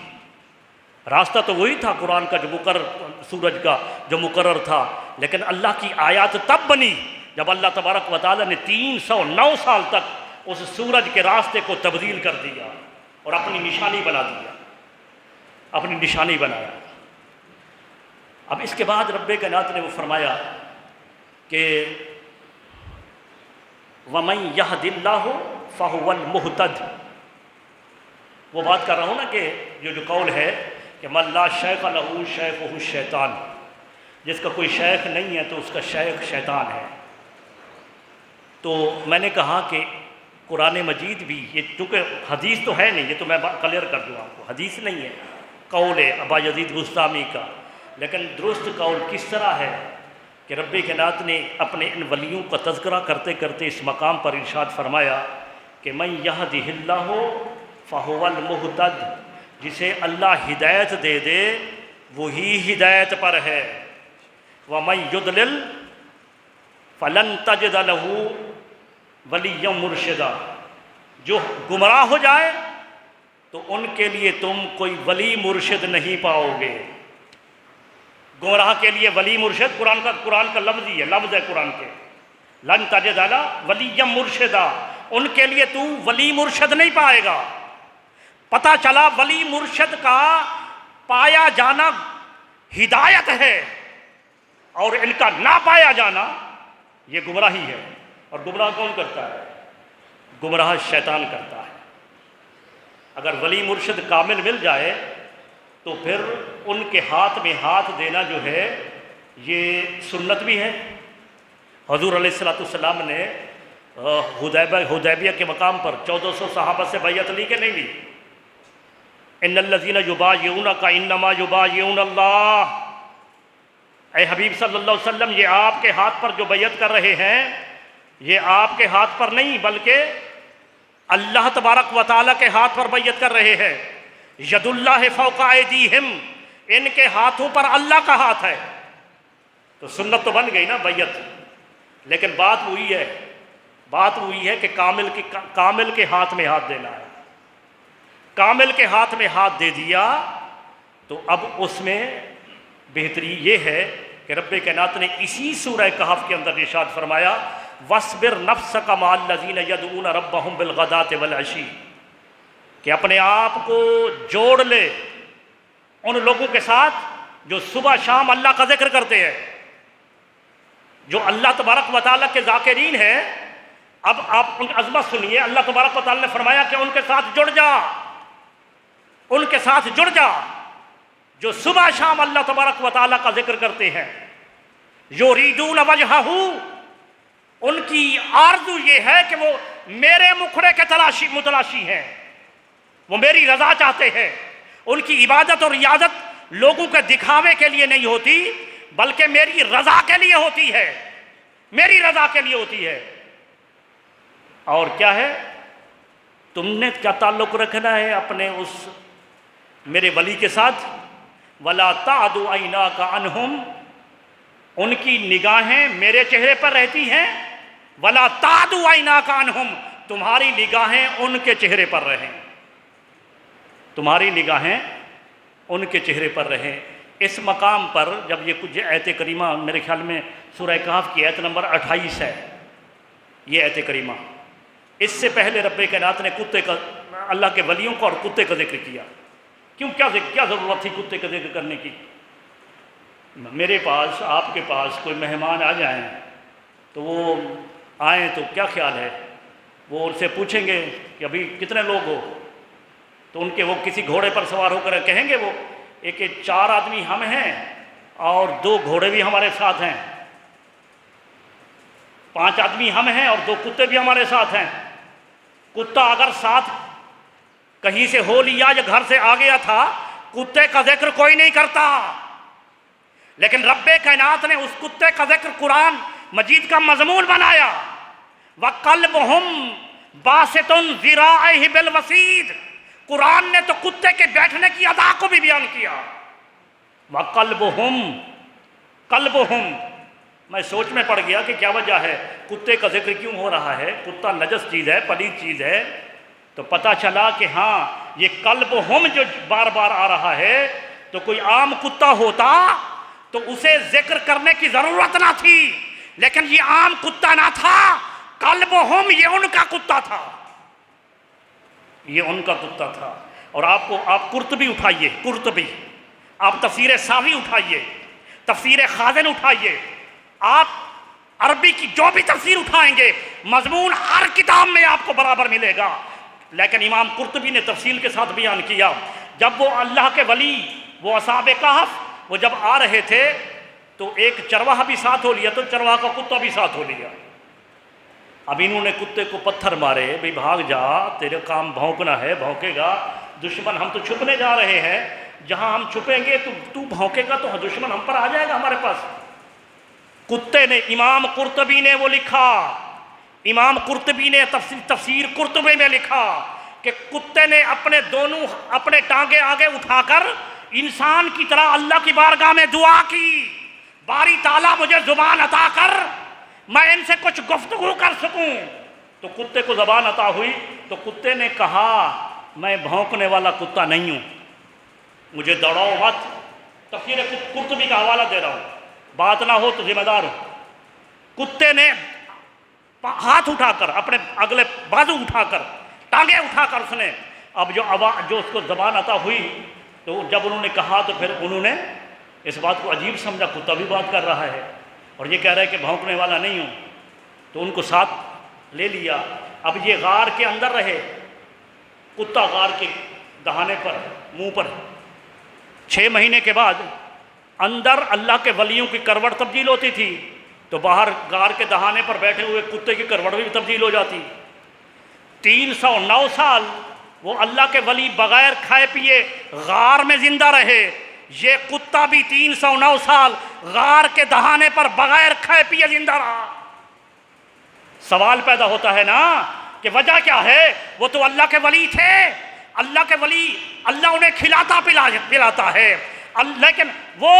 راستہ تو وہی تھا قرآن کا جو مقرر، سورج کا جو مقرر تھا، لیکن اللہ کی آیات تب بنی جب اللہ تبارک و تعالی نے 309 سال تک اس سورج کے راستے کو تبدیل کر دیا اور اپنی نشانی بنا دیا، اپنی نشانی بنایا۔ اب اس کے بعد رب کائنات نے وہ فرمایا کہ وَمَن يَهْدِ اللَّهُ فَهُوَ الْمُهْتَدِ۔ وہ بات کر رہا ہوں نا کہ جو قول ہے کہ مَن لَا شَیخَ لَهُ شَیخُهُ الشَّیطان، جس کا کوئی شیخ نہیں ہے تو اس کا شیخ شیطان ہے۔ تو میں نے کہا کہ قرآن مجید بھی، یہ چونکہ حدیث تو ہے نہیں، یہ تو میں کلیئر کر دوں آپ کو، حدیث نہیں ہے، قول ہے ابا یزید بستامی کا، لیکن درست قول کس طرح ہے کہ رب کائنات نے اپنے ان ولیوں کا تذکرہ کرتے کرتے اس مقام پر ارشاد فرمایا کہ من یہدہ اللہ فہو المہتد، جسے اللہ ہدایت دے دے وہی ہدایت پر ہے، ومن یضلل فلن تجد لہ ولیا مرشدہ، جو گمراہ ہو جائے تو ان کے لیے تم کوئی ولی مرشد نہیں پاؤ گے۔ گمراہ کے لیے ولی مرشد قرآن کا لفظ ہی ہے، لفظ ہے قرآن کے، لن تجد لہ ولیا مرشدہ، ان کے لیے تو ولی مرشد نہیں پائے گا۔ پتہ چلا ولی مرشد کا پایا جانا ہدایت ہے، اور ان کا نہ پایا جانا یہ گمراہی ہے۔ اور گمراہ کون کرتا ہے؟ گمراہ شیطان کرتا ہے۔ اگر ولی مرشد کامل مل جائے تو پھر ان کے ہاتھ میں ہاتھ دینا جو ہے یہ سنت بھی ہے۔ حضور علیہ السلام نے حدیبیہ کے مقام پر 1400 صحابہ سے بیعت لی کہ نہیں لی؟ ان الذین یبایعونک انما یبایعون اللہ، اے حبیب صلی اللہ علیہ وسلم یہ آپ کے ہاتھ پر جو بیعت کر رہے ہیں یہ آپ کے ہاتھ پر نہیں بلکہ اللہ تبارک و تعالیٰ کے ہاتھ پر بیعت کر رہے ہیں۔ ید اللہ فوق ایدیہم، ان کے ہاتھوں پر اللہ کا ہاتھ ہے۔ تو سنت تو بن گئی نا بیعت، لیکن بات وہی ہے کہ کامل کے ہاتھ میں ہاتھ دینا ہے۔ کامل کے ہاتھ میں ہاتھ دے دیا تو اب اس میں بہتری یہ ہے کہ رب کائنات نے اسی سورہ کہف کے اندر ارشاد فرمایا وَاصْبِرْ نَفْسَكَ مَعَ الَّذِينَ يَدْعُونَ رَبَّهُمْ بِالْغَدَاةِ وَالْعَشِيِّ، کہ اپنے آپ کو جوڑ لے ان لوگوں کے ساتھ جو صبح شام اللہ کا ذکر کرتے ہیں، جو اللہ تبارک و تعالیٰ کے ذاکرین ہیں۔ اب آپ ان کی عظمت سنیے، اللہ تبارک و تعالیٰ نے فرمایا کہ ان کے ساتھ جڑ جا، ان کے ساتھ جڑ جا جو صبح شام اللہ تبارک و تعالیٰ کا ذکر کرتے ہیں۔ یریدون وجہہ، ان کی آرزو یہ ہے کہ وہ میرے مکھڑے کے متلاشی ہیں، وہ میری رضا چاہتے ہیں۔ ان کی عبادت اور ریاضت لوگوں کے دکھاوے کے لیے نہیں ہوتی بلکہ میری رضا کے لیے ہوتی ہے، میری رضا کے لیے ہوتی ہے۔ اور کیا ہے، تم نے کیا تعلق رکھنا ہے اپنے اس میرے ولی کے ساتھ؟ وَلَا تَعْدُ عَيْنَاكَ عَنْهُمْ، ان کی نگاہیں میرے چہرے پر رہتی ہیں۔ وَلَا تَعْدُ عَيْنَاكَ عَنْهُمْ، تمہاری نگاہیں ان کے چہرے پر رہیں، تمہاری نگاہیں ان کے چہرے پر رہیں۔ اس مقام پر جب یہ کچھ آیت کریمہ، میرے خیال میں سورہ کہف کی آیت نمبر 28 ہے یہ آیت کریمہ، اس سے پہلے رب کائنات نے کتے کا، اللہ کے ولیوں کو اور کتے کا ذکر کیا۔ کیوں، کیا ضرورت تھی کتے کا ذکر کرنے کی؟ میرے پاس، آپ کے پاس کوئی مہمان آ جائیں تو وہ آئیں تو کیا خیال ہے، وہ ان سے پوچھیں گے کہ ابھی کتنے لوگ ہو، تو ان کے وہ کسی گھوڑے پر سوار ہو کر کہیں گے وہ کہ 4 آدمی ہم ہیں اور 2 گھوڑے بھی ہمارے ساتھ ہیں، 5 آدمی ہم ہیں اور 2 کتے بھی ہمارے ساتھ ہیں۔ کتا اگر ساتھ کہیں سے ہو لیا یا گھر سے آ گیا تھا، کتے کا ذکر کوئی نہیں کرتا، لیکن رب کائنات نے اس کتے کا ذکر قرآن مجید کا مضمون بنایا۔ وَقَلْبُهُمْ بَاسِطٌ ذِرَاعِهِ بِالْوَسِيدِ، قرآن نے تو کتے کے بیٹھنے کی ادا کو بھی بیان کیا۔ قلبہم، میں سوچ میں پڑ گیا کہ کیا وجہ ہے، کتے کا ذکر کیوں ہو رہا ہے؟ کتا نجس چیز ہے، پلید چیز ہے، تو پتہ چلا کہ ہاں یہ قلبہم جو بار بار آ رہا ہے، تو کوئی عام کتا ہوتا تو اسے ذکر کرنے کی ضرورت نہ تھی، لیکن یہ عام کتا نہ تھا، قلبہم یہ ان کا کتا تھا، یہ ان کا کتا تھا۔ اور آپ قرطبی اٹھائیے، قرطبی، آپ تفسیر ساوی اٹھائیے، تفسیر خازن اٹھائیے، آپ عربی کی جو بھی تفسیر اٹھائیں گے مضمون ہر کتاب میں آپ کو برابر ملے گا، لیکن امام قرطبی نے تفصیل کے ساتھ بیان کیا۔ جب وہ اللہ کے ولی، وہ اصحاب کہف، وہ جب آ رہے تھے تو ایک چرواہا بھی ساتھ ہو لیا، تو چرواہا کا کتا بھی ساتھ ہو لیا۔ اب انہوں نے کتے کو پتھر مارے، بھئی بھاگ جا، تیرے کام بھونکنا ہے، بھونکے گا، دشمن ہم تو چھپنے جا رہے ہیں، جہاں ہم چھپیں گے تو بھونکے گا تو دشمن ہم پر آ جائے گا ہمارے پاس۔ کتے نے، امام قرطبی نے وہ لکھا، امام قرطبی نے تفسیر قرطبی میں لکھا کہ کتے نے اپنے ٹانگیں آگے اٹھا کر انسان کی طرح اللہ کی بارگاہ میں دعا کی، باری تعالیٰ مجھے زبان عطا کر، میں ان سے کچھ گفتگو کر سکوں۔ تو کتے کو زبان عطا ہوئی تو کتے نے کہا میں بھونکنے والا کتا نہیں ہوں، مجھے دوڑاؤ مت۔ تفسیر قرطبی کا حوالہ دے رہا ہوں، بات نہ ہو تو ذمہ دار ہوں۔ کتے نے ہاتھ اٹھا کر، اپنے اگلے بازو اٹھا کر، ٹانگیں اٹھا کر، اس نے اب جو اس کو زبان عطا ہوئی تو جب انہوں نے کہا تو پھر انہوں نے اس بات کو عجیب سمجھا، کتا بھی بات کر رہا ہے اور یہ کہہ رہا ہے کہ بھونکنے والا نہیں ہوں، تو ان کو ساتھ لے لیا۔ اب یہ غار کے اندر رہے، کتا غار کے دہانے پر، منہ پر۔ 6 مہینے کے بعد اندر اللہ کے ولیوں کی کروٹ تبدیل ہوتی تھی تو باہر غار کے دہانے پر بیٹھے ہوئے کتے کی کروٹ بھی تبدیل ہو جاتی۔ 309 سال وہ اللہ کے ولی بغیر کھائے پیے غار میں زندہ رہے، یہ کتا بھی 309 سال غار کے دہانے پر بغیر کھائے پیے زندہ رہا۔ سوال پیدا ہوتا ہے نا کہ وجہ کیا ہے؟ وہ تو اللہ کے ولی تھے، اللہ کے ولی، اللہ انہیں کھلاتا پلاتا ہے، لیکن وہ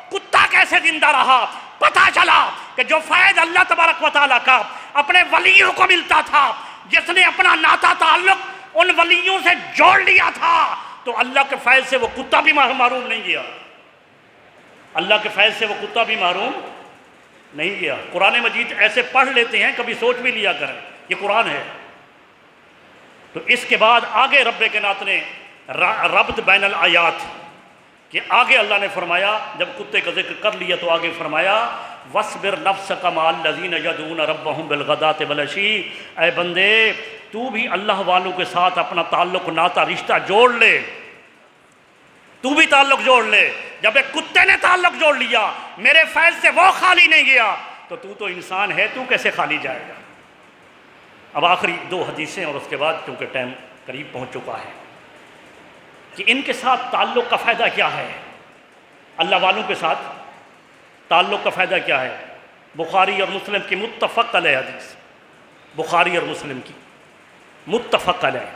کتا کیسے زندہ رہا؟ پتہ چلا کہ جو فیض اللہ تبارک و تعالیٰ کا اپنے ولیوں کو ملتا تھا، جس نے اپنا ناتا تعلق ان ولیوں سے جوڑ لیا تھا، تو اللہ کے فیض سے وہ کتا بھی محروم نہیں گیا، اللہ کے فیض سے وہ کتا بھی محروم نہیں گیا۔ قرآن مجید ایسے پڑھ لیتے ہیں، کبھی سوچ بھی لیا کریں، یہ قرآن ہے۔ تو اس کے بعد آگے رب کائنات نے ربط بین الآیات کہ آگے اللہ نے فرمایا، جب کتے کا ذکر کر لیا تو آگے فرمایا وَاصْبِرْ نَفْسَكَ مَعَ الَّذِينَ يَدْعُونَ رَبَّهُمْ بِالْغَدَاةِ وَالْعَشِيِّ، اے بندے تو بھی اللہ والوں کے ساتھ اپنا تعلق ناتا رشتہ جوڑ لے، تو بھی تعلق جوڑ لے۔ جب ایک کتے نے تعلق جوڑ لیا، میرے فیض سے وہ خالی نہیں گیا، تو انسان ہے، تو کیسے خالی جائے گا؟ اب آخری 2 حدیثیں اور اس کے بعد کیونکہ ٹائم قریب پہنچ چکا ہے کہ ان کے ساتھ تعلق کا فائدہ کیا ہے، اللہ والوں کے ساتھ تعلق کا فائدہ کیا ہے؟ بخاری اور مسلم کی متفق علیہ حدیث، بخاری اور مسلم کی متفق علیہ۔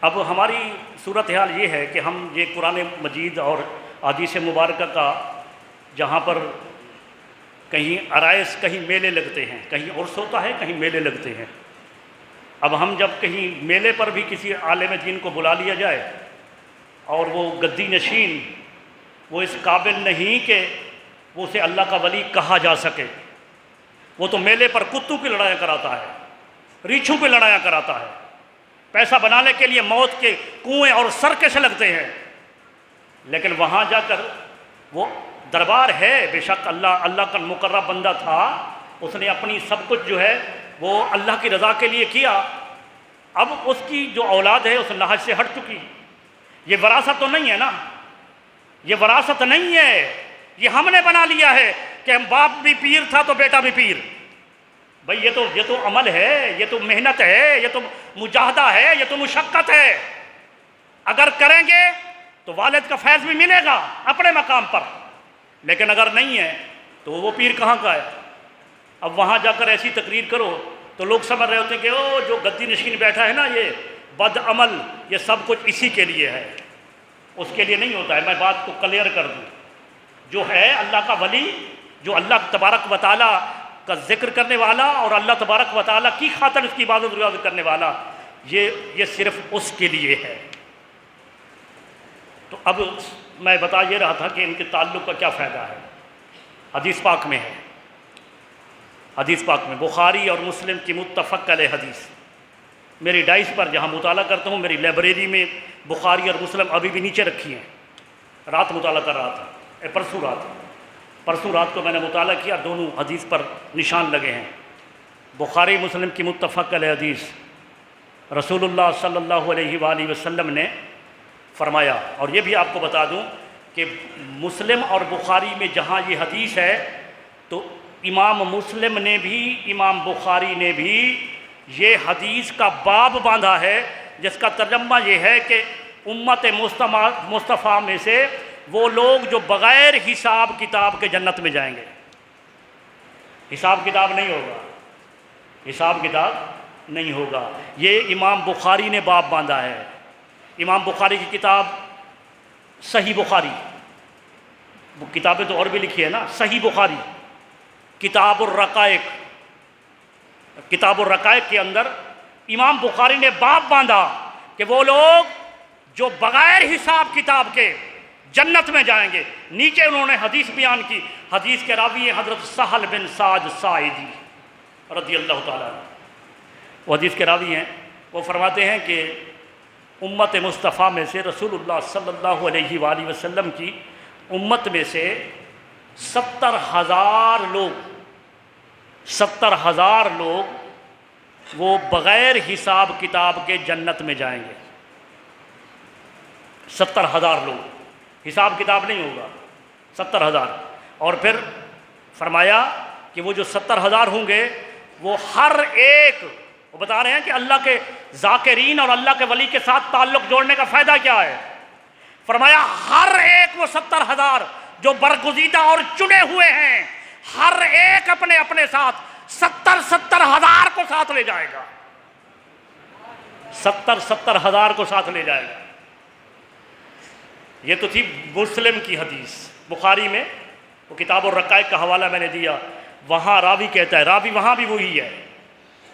اب ہماری صورتحال یہ ہے کہ ہم یہ قرآن مجید اور احادیث مبارکہ کا جہاں پر کہیں عرائض، کہیں میلے لگتے ہیں، کہیں عرس ہوتا ہے، کہیں میلے لگتے ہیں۔ اب ہم جب کہیں میلے پر بھی کسی عالم دین کو بلا لیا جائے اور وہ گدی نشین، وہ اس قابل نہیں کہ وہ اسے اللہ کا ولی کہا جا سکے، وہ تو میلے پر کتوں کی لڑائیاں کراتا ہے، ریچھوں کی لڑائیاں کراتا ہے، پیسہ بنانے کے لیے موت کے کنویں اور سرکش لگتے ہیں، لیکن وہاں جا کر وہ دربار ہے، بے شک اللہ کا مقرب بندہ تھا، اس نے اپنی سب کچھ جو ہے وہ اللہ کی رضا کے لیے کیا، اب اس کی جو اولاد ہے اس نہج سے ہٹ چکی۔ یہ وراثت تو نہیں ہے نا، یہ وراثت نہیں ہے، یہ ہم نے بنا لیا ہے کہ ہم باپ بھی پیر تھا تو بیٹا بھی پیر۔ بھئی یہ تو عمل ہے، یہ تو محنت ہے، یہ تو مجاہدہ ہے، یہ تو مشقت ہے۔ اگر کریں گے تو والد کا فیض بھی ملے گا اپنے مقام پر، لیکن اگر نہیں ہے تو وہ پیر کہاں کا ہے؟ اب وہاں جا کر ایسی تقریر کرو تو لوگ سمجھ رہے ہوتے ہیں کہ او جو گدی نشین بیٹھا ہے نا، یہ بد عمل، یہ سب کچھ اسی کے لیے ہے، اس کے لیے نہیں ہوتا ہے۔ میں بات کو کلیئر کر دوں، جو ہے اللہ کا ولی، جو اللہ تبارک و تعالیٰ کا ذکر کرنے والا اور اللہ تبارک و تعالیٰ کی خاطر اس کی عبادت ریاضت کرنے والا، یہ صرف اس کے لیے ہے۔ تو اب میں بتا یہ رہا تھا کہ ان کے تعلق کا کیا فائدہ ہے۔ حدیث پاک میں ہے، حدیث پاک میں بخاری اور مسلم کی متفق علیہ حدیث، میری ڈائس پر جہاں مطالعہ کرتا ہوں، میری لائبریری میں بخاری اور مسلم ابھی بھی نیچے رکھی ہیں۔ رات مطالعہ کر رہا تھا، پرسوں رات کو میں نے مطالعہ کیا، دونوں حدیث پر نشان لگے ہیں۔ بخاری مسلم کی متفق علیہ حدیث، رسول اللہ صلی اللہ علیہ وآلہ وسلم نے فرمایا، اور یہ بھی آپ کو بتا دوں کہ مسلم اور بخاری میں جہاں یہ حدیث ہے تو امام مسلم نے بھی، امام بخاری نے بھی یہ حدیث کا باب باندھا ہے، جس کا ترجمہ یہ ہے کہ امت مصطفیٰ میں سے وہ لوگ جو بغیر حساب کتاب کے جنت میں جائیں گے۔ حساب کتاب نہیں ہوگا، حساب کتاب نہیں ہوگا، یہ امام بخاری نے باب باندھا ہے۔ امام بخاری کی کتاب صحیح بخاری، وہ کتابیں تو اور بھی لکھی ہے نا، صحیح بخاری، کتاب الرقائق، کتاب الرقائق کے اندر امام بخاری نے باب باندھا کہ وہ لوگ جو بغیر حساب کتاب کے جنت میں جائیں گے۔ نیچے انہوں نے حدیث بیان کی، حدیث کے راوی ہیں حضرت سہل بن سعد ساعدی رضی اللہ تعالیٰ عنہ، وہ حدیث کے راوی ہیں، وہ فرماتے ہیں کہ امت مصطفیٰ میں سے، رسول اللہ صلی اللہ علیہ وآلہ وسلم کی امت میں سے 70,000 لوگ وہ بغیر حساب کتاب کے جنت میں جائیں گے۔ 70,000 لوگ، حساب کتاب نہیں ہوگا، 70,000۔ اور پھر فرمایا کہ وہ جو 70,000 ہوں گے وہ ہر ایک وہ بتا رہے ہیں کہ اللہ کے ذاکرین اور اللہ کے ولی کے ساتھ تعلق جوڑنے کا فائدہ کیا ہے؟ فرمایا ہر ایک وہ 70,000 جو برگزیدہ اور چنے ہوئے ہیں، ہر ایک اپنے اپنے ساتھ 70,000 کو ساتھ لے جائے گا، 70,000 کو ساتھ لے جائے گا۔ یہ تو تھی مسلم کی حدیث۔ بخاری میں وہ کتاب الرقائق کا حوالہ میں نے دیا، وہاں راوی کہتا ہے، راوی وہاں بھی وہی ہے،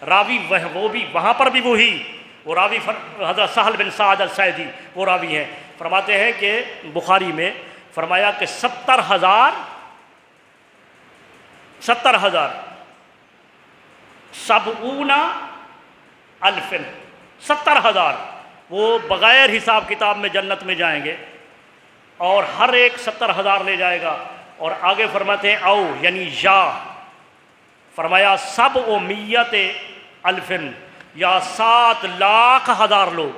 راوی وہ بھی وہاں پر بھی وہی، وہ راوی حضرت سہل بن سعد الساعدی وہ راوی ہیں، فرماتے ہیں کہ بخاری میں فرمایا کہ 70,000 70,000 70,000 وہ بغیر حساب کتاب میں جنت میں جائیں گے، اور ہر ایک 70,000 لے جائے گا۔ اور آگے فرماتے ہیں او یعنی یا، فرمایا 700,000 یا 7,00,000 لوگ،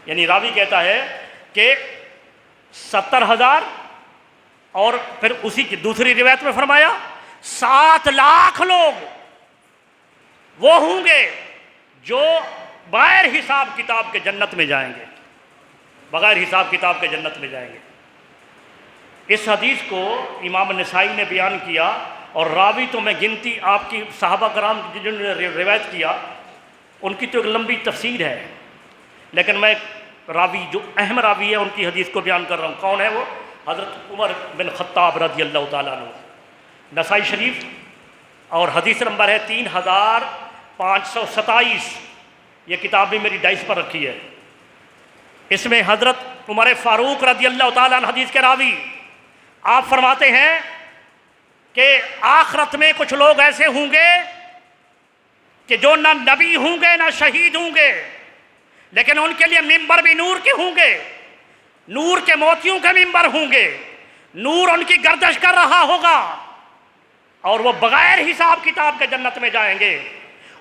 یعنی راوی کہتا ہے کہ 70,000 اور پھر اسی کی دوسری روایت میں فرمایا 7,00,000 لوگ وہ ہوں گے جو بغیر حساب کتاب کے جنت میں جائیں گے، بغیر حساب کتاب کے جنت میں جائیں گے۔ اس حدیث کو امام نسائی نے بیان کیا، اور راوی تو میں گنتی آپ کی صحابہ کرام جنہوں نے روایت کیا ان کی تو ایک لمبی تفسیر ہے، لیکن میں راوی جو اہم راوی ہے ان کی حدیث کو بیان کر رہا ہوں۔ کون ہے وہ؟ حضرت عمر بن خطاب رضی اللہ تعالیٰ عنہ، نسائی شریف، اور حدیث نمبر ہے 3527، یہ کتاب بھی میری ڈائس پر رکھی ہے۔ اس میں حضرت عمر فاروق رضی اللہ تعالیٰ عنہ حدیث کے راوی، آپ فرماتے ہیں کہ آخرت میں کچھ لوگ ایسے ہوں گے کہ جو نہ نبی ہوں گے نہ شہید ہوں گے، لیکن ان کے لیے ممبر بھی نور کے ہوں گے، نور کے موتیوں کے ممبر ہوں گے، نور ان کی گردش کر رہا ہوگا، اور وہ بغیر حساب کتاب کے جنت میں جائیں گے۔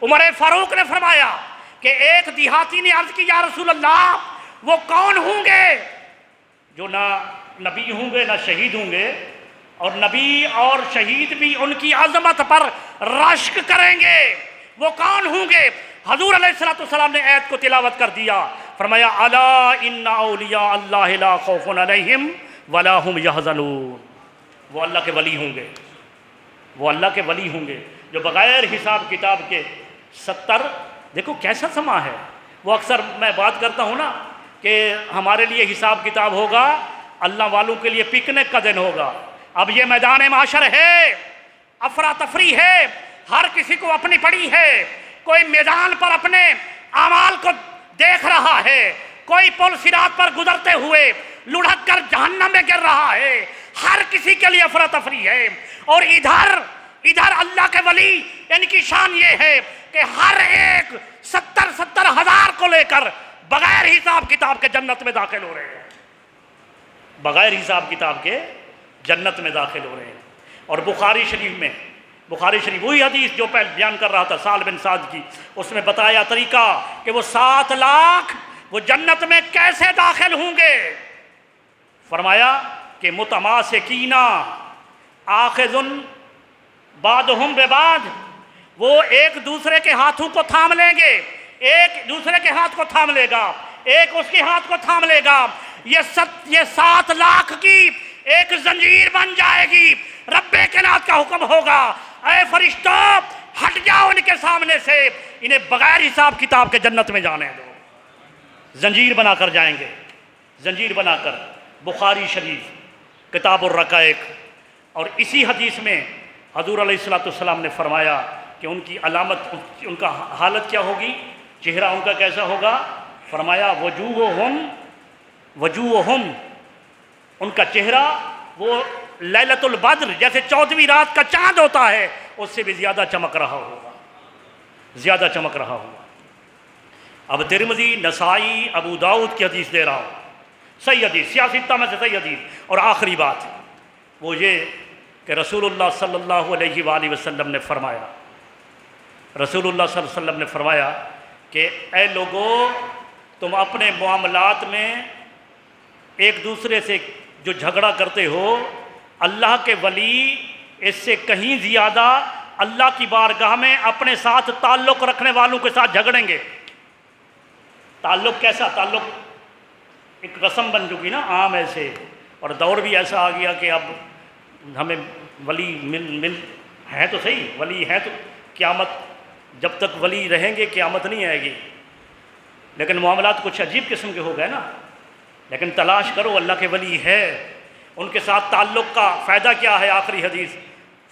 عمر فاروق نے فرمایا کہ ایک دیہاتی نے عرض کی یا رسول اللہ وہ کون ہوں گے جو نہ نبی ہوں گے نہ شہید ہوں گے، اور نبی اور شہید بھی ان کی عظمت پر رشک کریں گے، وہ کون ہوں گے؟ حضور علیہ السلام نے آیت کو تلاوت کر دیا، فرمایا الا ان اولیاء اللہ لا خوف علیہم ولا هم یحزنون، وہ اللہ کے ولی ہوں گے، وہ اللہ کے ولی ہوں گے جو بغیر حساب کتاب کے 70، دیکھو کیسا سما ہے۔ وہ اکثر میں بات کرتا ہوں نا کہ ہمارے لیے حساب کتاب ہوگا، اللہ والوں کے لیے پکنک کا دن ہوگا۔ اب یہ میدان معاشر ہے، افراتفری ہے، ہر کسی کو اپنی پڑی ہے، کوئی میدان پر اپنے اعمال کو دیکھ رہا ہے، کوئی پل صراط پر گزرتے ہوئے لڑھک کر جہنم میں گر رہا ہے، ہر کسی کے لیے افراتفری ہے۔ اور ادھر اللہ کے ولی، ان کی شان یہ ہے کہ ہر ایک 70,000 کو لے کر بغیر حساب کتاب کے جنت میں داخل ہو رہے ہیں، بغیر حساب کتاب کے جنت میں داخل ہو رہے ہیں۔ اور بخاری شریف وہی حدیث جو پہلے بیان کر رہا تھا سہل بن سعد کی، اس میں بتایا طریقہ کہ وہ 7,00,000 وہ جنت میں کیسے داخل ہوں گے۔ فرمایا کہ متماسکین آخذ بعضهم ببعض، وہ ایک دوسرے کے ہاتھوں کو تھام لیں گے، ایک دوسرے کے ہاتھ کو تھام لے گا، ایک اس کے ہاتھ کو تھام لے گا، یہ 7,00,000 کی ایک زنجیر بن جائے گی۔ رب کائنات کا حکم ہوگا اے فرشتوں ہٹ جاؤ ان کے سامنے سے، انہیں بغیر حساب کتاب کے جنت میں جانے دو۔ زنجیر بنا کر جائیں گے، زنجیر بنا کر۔ بخاری شریف کتاب الرقائق، اور اسی حدیث میں حضور علیہ السلام نے فرمایا کہ ان کی علامت، ان کا حالت کیا ہوگی، چہرہ ان کا کیسا ہوگا؟ فرمایا وجوہہم ان کا چہرہ وہ لیلۃ البدر جیسے 14ویں رات کا چاند ہوتا ہے اس سے بھی زیادہ چمک رہا ہوگا، زیادہ چمک رہا ہوگا۔ اب ترمذی، نسائی، ابو داؤد کی حدیث دے رہا ہوں، صحیح حدیث، سیاستہ میں سے صحیح حدیث۔ اور آخری بات وہ یہ کہ رسول اللہ صلی اللہ علیہ وآلہ وسلم نے فرمایا، رسول اللہ صلی اللہ علیہ وسلم نے فرمایا کہ اے لوگو تم اپنے معاملات میں ایک دوسرے سے جو جھگڑا کرتے ہو، اللہ کے ولی اس سے کہیں زیادہ اللہ کی بارگاہ میں اپنے ساتھ تعلق رکھنے والوں کے ساتھ جھگڑیں گے۔ تعلق کیسا تعلق؟ ایک رسم بن چکی نا عام ایسے، اور دور بھی ایسا آ گیا کہ اب ہمیں ولی مل ہے تو صحیح، ولی ہے تو قیامت، جب تک ولی رہیں گے قیامت نہیں آئے گی، لیکن معاملات کچھ عجیب قسم کے ہو گئے نا۔ لیکن تلاش کرو اللہ کے ولی ہے، ان کے ساتھ تعلق کا فائدہ کیا ہے؟ آخری حدیث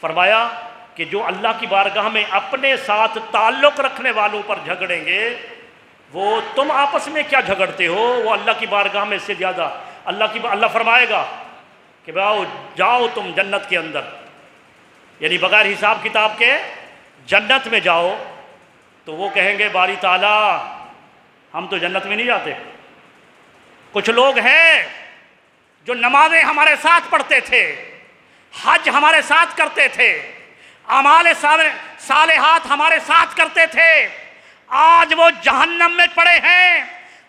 فرمایا کہ جو اللہ کی بارگاہ میں اپنے ساتھ تعلق رکھنے والوں پر جھگڑیں گے، وہ تم آپس میں کیا جھگڑتے ہو، وہ اللہ کی بارگاہ میں اس سے زیادہ اللہ فرمائے گا کہ جاؤ تم جنت کے اندر، یعنی بغیر حساب کتاب کے جنت میں جاؤ۔ تو وہ کہیں گے باری تعالیٰ ہم تو جنت میں نہیں جاتے۔ کچھ لوگ ہیں جو نمازیں ہمارے ساتھ پڑھتے تھے، حج ہمارے ساتھ کرتے تھے، اعمال صالحات ہمارے ساتھ کرتے تھے، آج وہ جہنم میں پڑے ہیں،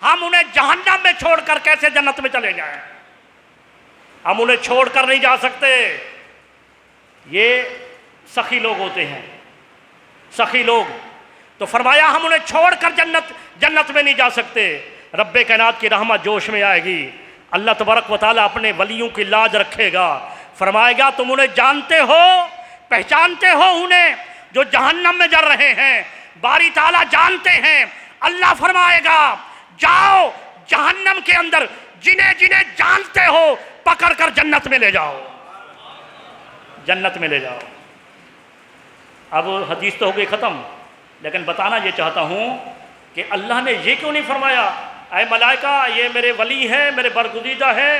ہم انہیں جہنم میں چھوڑ کر کیسے جنت میں چلے جائیں؟ ہم انہیں چھوڑ کر نہیں جا سکتے۔ یہ سخی لوگ ہوتے ہیں، سخی لوگ۔ تو فرمایا ہم انہیں چھوڑ کر جنت میں نہیں جا سکتے۔ رب کائنات کی رحمت جوش میں آئے گی، اللہ تبارک و تعالیٰ اپنے ولیوں کی لاج رکھے گا، فرمائے گا تم انہیں جانتے ہو، پہچانتے ہو انہیں جو جہنم میں جل رہے ہیں؟ باری تعالیٰ جانتے ہیں۔ اللہ فرمائے گا جاؤ جہنم کے اندر جنہیں جنہیں جانتے ہو پکڑ کر جنت میں لے جاؤ، جنت میں لے جاؤ۔ اب حدیث تو ہو گئی ختم، لیکن بتانا یہ چاہتا ہوں کہ اللہ نے یہ کیوں نہیں فرمایا اے ملائکہ یہ میرے ولی ہیں، میرے برگزیدہ ہیں،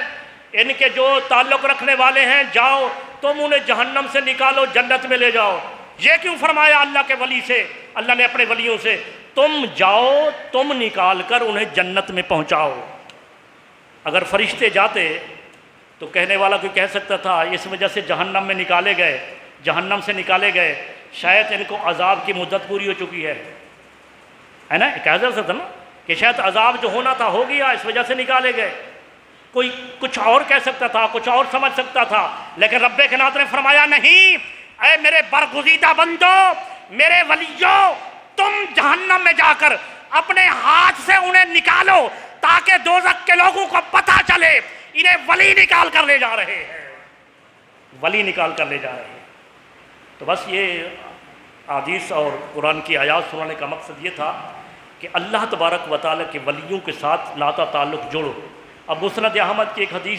ان کے جو تعلق رکھنے والے ہیں جاؤ تم انہیں جہنم سے نکالو جنت میں لے جاؤ؟ یہ کیوں فرمایا اللہ کے ولی سے، اللہ نے اپنے ولیوں سے؟ تم جاؤ، تم نکال کر انہیں جنت میں پہنچاؤ۔ اگر فرشتے جاتے تو کہنے والا کوئی کہہ سکتا تھا اس وجہ سے جہنم میں نکالے گئے، جہنم سے نکالے گئے، شاید ان کو عذاب کی مدت پوری ہو چکی ہے نا؟ کہہ سکتا نا کہ شاید عذاب جو ہونا تھا ہو گیا اس وجہ سے نکالے گئے۔ کوئی کچھ اور کہہ سکتا تھا، کچھ اور سمجھ سکتا تھا، لیکن رب کائنات نے فرمایا نہیں، اے میرے برگزیدہ بندو، میرے ولیوں، تم جہنم میں جا کر اپنے ہاتھ سے انہیں نکالو تاکہ دوزخ کے لوگوں کو پتہ چلے انہیں ولی نکال کر لے جا رہے ہیں، ولی نکال کر لے جا رہے ہیں۔ تو بس یہ حدیث اور قرآن کی آیات سنانے کا مقصد یہ تھا کہ اللہ تبارک و تعالیٰ کے ولیوں کے ساتھ ناطہ تعلق جوڑو۔ اب مسند احمد کی ایک حدیث